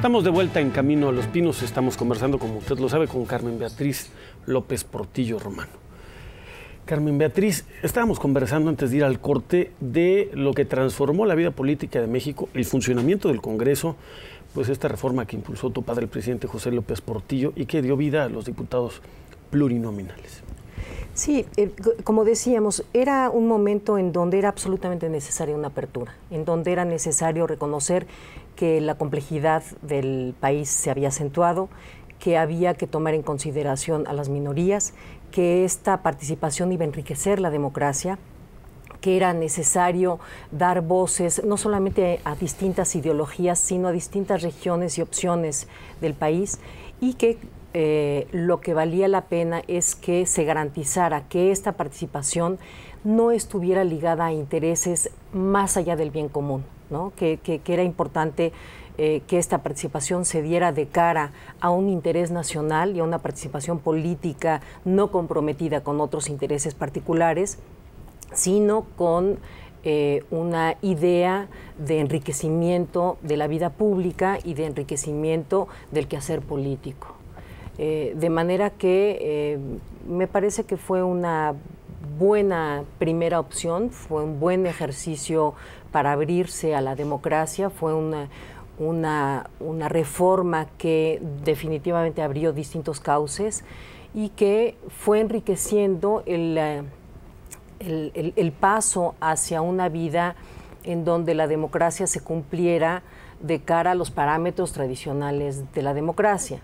Estamos de vuelta en Camino a los Pinos. Estamos conversando, como usted lo sabe, con Carmen Beatriz López Portillo Romano. Carmen Beatriz, estábamos conversando antes de ir al corte de lo que transformó la vida política de México, el funcionamiento del Congreso, pues esta reforma que impulsó tu padre, el presidente José López Portillo, y que dio vida a los diputados plurinominales. Sí, como decíamos, era un momento en donde era absolutamente necesaria una apertura, en donde era necesario reconocer que la complejidad del país se había acentuado, que había que tomar en consideración a las minorías, que esta participación iba a enriquecer la democracia, que era necesario dar voces no solamente a distintas ideologías, sino a distintas regiones y opciones del país, y que lo que valía la pena es que se garantizara que esta participación no estuviera ligada a intereses más allá del bien común, ¿no? Que era importante que esta participación se diera de cara a un interés nacional y a una participación política no comprometida con otros intereses particulares, sino con una idea de enriquecimiento de la vida pública y de enriquecimiento del quehacer político. De manera que me parece que fue una buena primera opción, fue un buen ejercicio para abrirse a la democracia, fue una reforma que definitivamente abrió distintos cauces y que fue enriqueciendo el paso hacia una vida en donde la democracia se cumpliera de cara a los parámetros tradicionales de la democracia.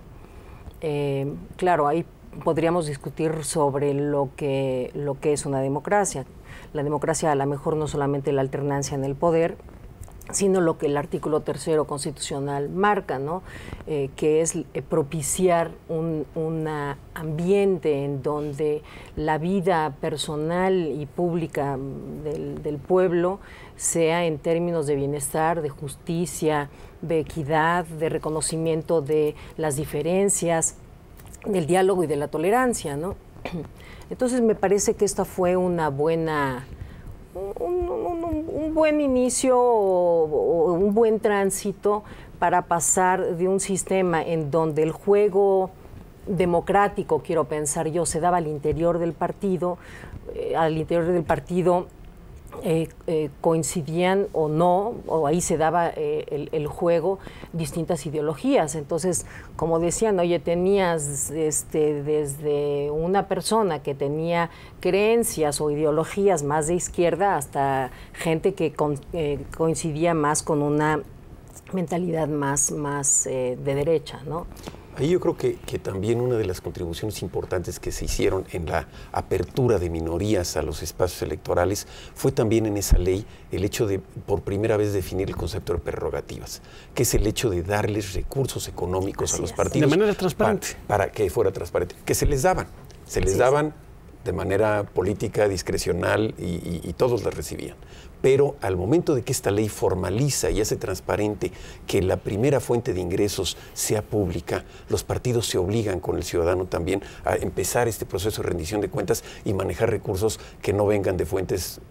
Claro, ahí podríamos discutir sobre lo que es una democracia. La democracia a lo mejor no solamente la alternancia en el poder, sino lo que el artículo 3º constitucional marca, ¿no? Que es propiciar un ambiente en donde la vida personal y pública del pueblo sea en términos de bienestar, de justicia, de equidad, de reconocimiento de las diferencias, del diálogo y de la tolerancia, ¿no? Entonces me parece que esta fue una buena... Un buen inicio o un buen tránsito para pasar de un sistema en donde el juego democrático, quiero pensar yo, se daba al interior del partido, coincidían o no, o ahí se daba el juego, distintas ideologías. Entonces, como decían, oye, tenías desde una persona que tenía creencias o ideologías más de izquierda hasta gente que coincidía más con una mentalidad más de derecha, ¿no? Ahí yo creo que también una de las contribuciones importantes que se hicieron en la apertura de minorías a los espacios electorales fue también en esa ley el hecho de, por primera vez, definir el concepto de prerrogativas, que es el hecho de darles recursos económicos a los partidos. De manera transparente. Para que fuera transparente. Que se les daban. Se les daban de manera política, discrecional, y todos las recibían. Pero al momento de que esta ley formaliza y hace transparente que la primera fuente de ingresos sea pública, los partidos se obligan con el ciudadano también a empezar este proceso de rendición de cuentas y manejar recursos que no vengan de fuentes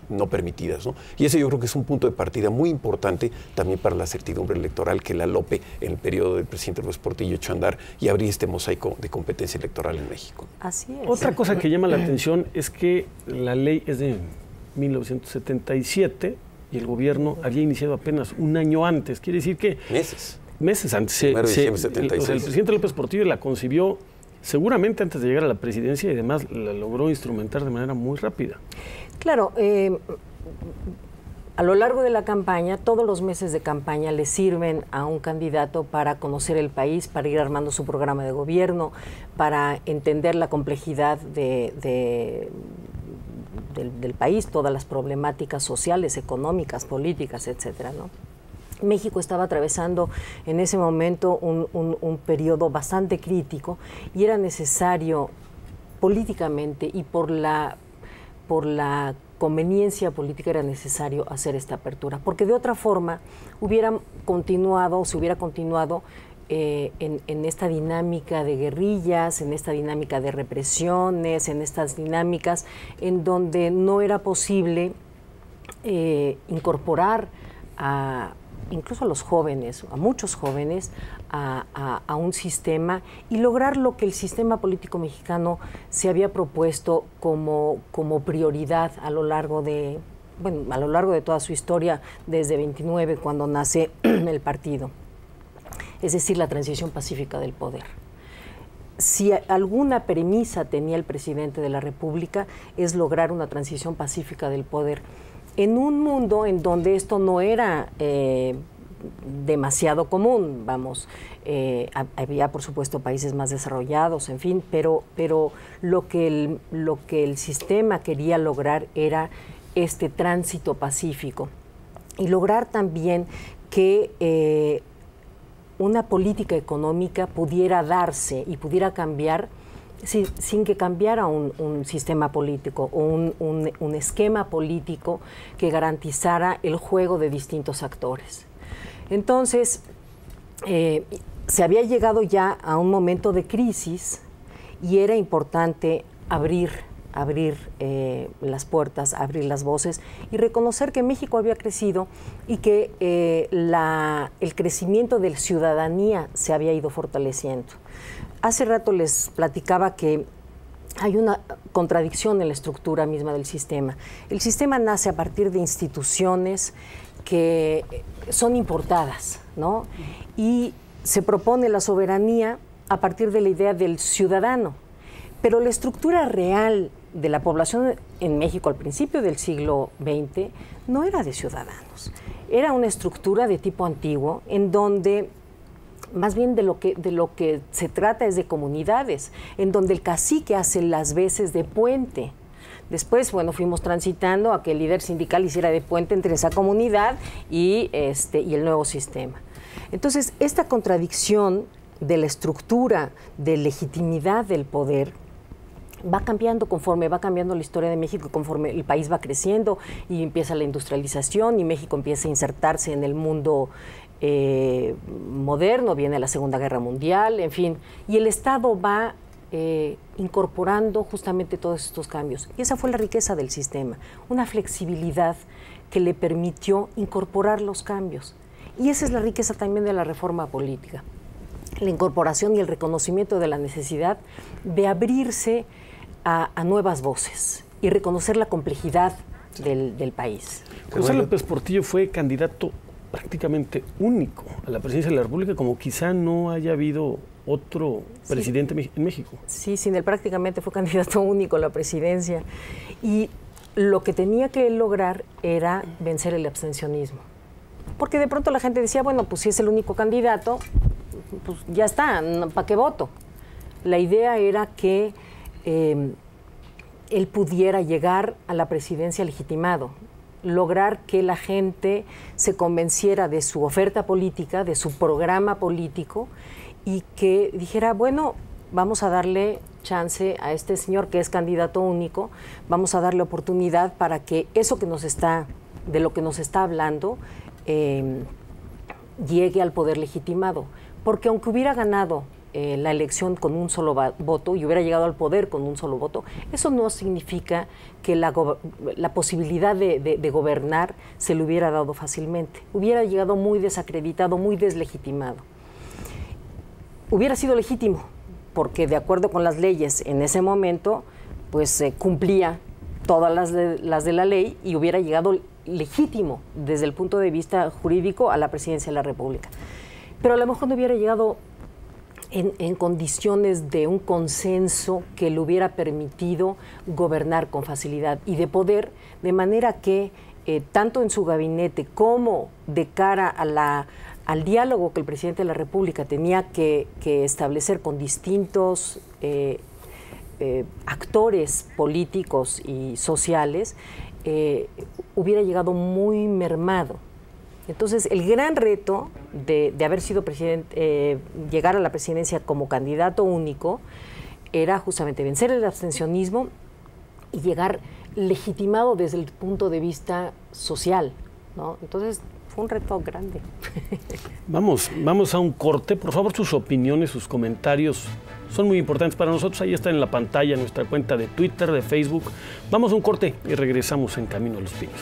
no permitidas, ¿no? Y ese yo creo que es un punto de partida muy importante también para la certidumbre electoral que la LOPE en el periodo del presidente López Portillo echó a andar y abrir este mosaico de competencia electoral en México. Así es. Otra cosa que llama la atención es que la ley es de 1977 y el gobierno había iniciado apenas un año antes. Quiere decir que... Meses antes. Primero de diciembre de 76. El presidente López Portillo la concibió seguramente antes de llegar a la presidencia y además la logró instrumentar de manera muy rápida. Claro, a lo largo de la campaña, todos los meses de campaña le sirven a un candidato para conocer el país, para ir armando su programa de gobierno, para entender la complejidad del país, todas las problemáticas sociales, económicas, políticas, etcétera, ¿no? México estaba atravesando en ese momento un periodo bastante crítico y era necesario políticamente y por la conveniencia política era necesario hacer esta apertura, porque de otra forma se hubiera continuado en esta dinámica de guerrillas, en esta dinámica de represiones, en estas dinámicas en donde no era posible incorporar a incluso a los jóvenes, a muchos jóvenes, a un sistema y lograr lo que el sistema político mexicano se había propuesto como prioridad a lo largo de toda su historia, desde 29, cuando nace el partido, es decir, la transición pacífica del poder. Si alguna premisa tenía el presidente de la República, es lograr una transición pacífica del poder en un mundo en donde esto no era demasiado común, había por supuesto países más desarrollados, en fin, pero lo que el sistema quería lograr era este tránsito pacífico y lograr también que una política económica pudiera darse y pudiera cambiar sin que cambiara un sistema político o un esquema político que garantizara el juego de distintos actores. Entonces, se había llegado ya a un momento de crisis y era importante abrir las puertas, abrir las voces y reconocer que México había crecido y que el crecimiento de la ciudadanía se había ido fortaleciendo. Hace rato les platicaba que hay una contradicción en la estructura misma del sistema. El sistema nace a partir de instituciones que son importadas, ¿no? Y se propone la soberanía a partir de la idea del ciudadano. Pero la estructura real de la población en México al principio del siglo XX no era de ciudadanos. Era una estructura de tipo antiguo en donde más bien de lo que se trata es de comunidades, en donde el cacique hace las veces de puente. Después, bueno, fuimos transitando a que el líder sindical hiciera de puente entre esa comunidad y el nuevo sistema. Entonces, esta contradicción de la estructura de legitimidad del poder va cambiando conforme va cambiando la historia de México, conforme el país va creciendo y empieza la industrialización y México empieza a insertarse en el mundo moderno, viene la Segunda Guerra Mundial, en fin, y el Estado va incorporando justamente todos estos cambios. Y esa fue la riqueza del sistema, una flexibilidad que le permitió incorporar los cambios. Y esa es la riqueza también de la reforma política, la incorporación y el reconocimiento de la necesidad de abrirse a nuevas voces y reconocer la complejidad del país. José López Portillo fue candidato prácticamente único a la presidencia de la República, como quizá no haya habido otro presidente en México. Sí, sin él prácticamente fue candidato único a la presidencia. Y lo que tenía que lograr era vencer el abstencionismo. Porque de pronto la gente decía, bueno, pues si es el único candidato, pues ya está, ¿para qué voto? La idea era que él pudiera llegar a la presidencia legitimado, lograr que la gente se convenciera de su oferta política, de su programa político y que dijera, bueno, vamos a darle chance a este señor que es candidato único, vamos a darle oportunidad para que eso que de lo que nos está hablando llegue al poder legitimado. Porque aunque hubiera ganado la elección con un solo voto y hubiera llegado al poder con un solo voto, eso no significa que la posibilidad de gobernar se le hubiera dado fácilmente. Hubiera llegado muy desacreditado, muy deslegitimado. Hubiera sido legítimo, porque de acuerdo con las leyes en ese momento, pues cumplía todas las de la ley y hubiera llegado legítimo desde el punto de vista jurídico a la presidencia de la República. Pero a lo mejor no hubiera llegado en condiciones de un consenso que le hubiera permitido gobernar con facilidad y de poder, de manera que tanto en su gabinete como de cara al diálogo que el presidente de la República tenía que establecer con distintos actores políticos y sociales, hubiera llegado muy mermado. Entonces, el gran reto de haber sido presidente, llegar a la presidencia como candidato único, era justamente vencer el abstencionismo y llegar legitimado desde el punto de vista social, ¿no? Entonces, fue un reto grande. Vamos a un corte. Por favor, sus opiniones, sus comentarios son muy importantes para nosotros. Ahí está en la pantalla nuestra cuenta de Twitter, de Facebook. Vamos a un corte y regresamos en Camino a los Pinos.